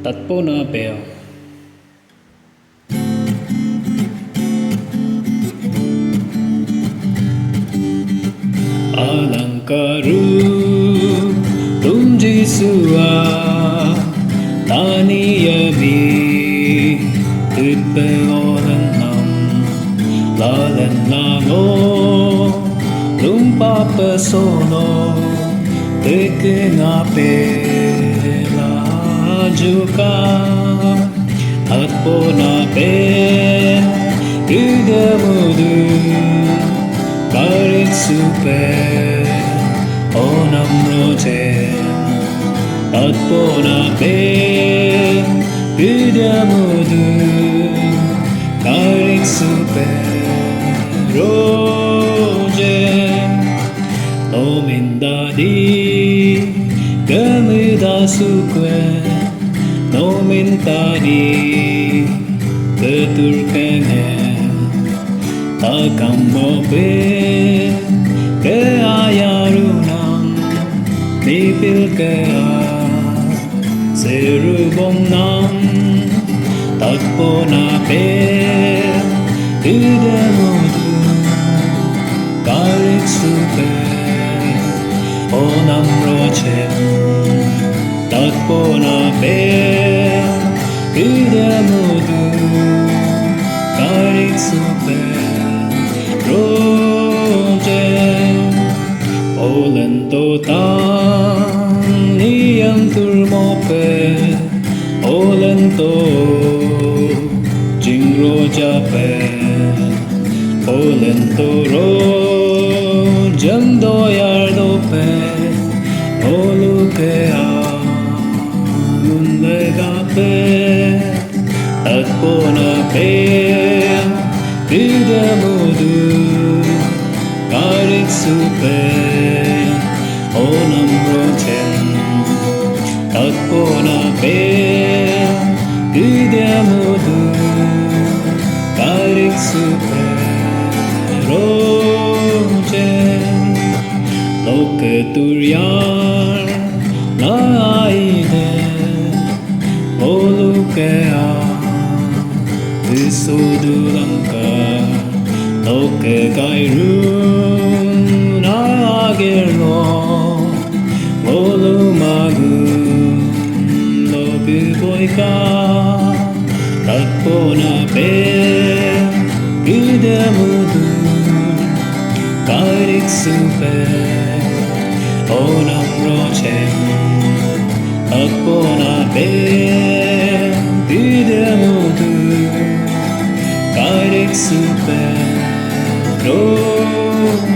Tatpona Bell. Alangkaru tumjisua taniyami tutpeolanam lalan lango lumpapesono tekengape lajuka Tatpona Bell Yudamudu Karik super Onam rote Tatpona Bell Yudamudu Karik super roje Nomindadi Gemida sukwe Nomintadi Keturkene Takambope Keayarunam Nipilkea Serubomnam Tatpona Bell Yudamudu Karik super Onam rochem Tatpona Bell Yudamudu Karik super rojem Olento tang niyam turmope Olento jingro jape Olento rojem doyar dope Olukea unlegape Tatpona Bell Yudamudu Karik super Onam rotem Tatpona Bell Yudamudu Karik super rotem Loke turyar naide Olukea Visodulanka Loke gairu nagerno Volumagu Loku boika Tatpona Bell Yudamudu Karik super Onam rochem Tatpona Bell Yudamudu Karik super rojem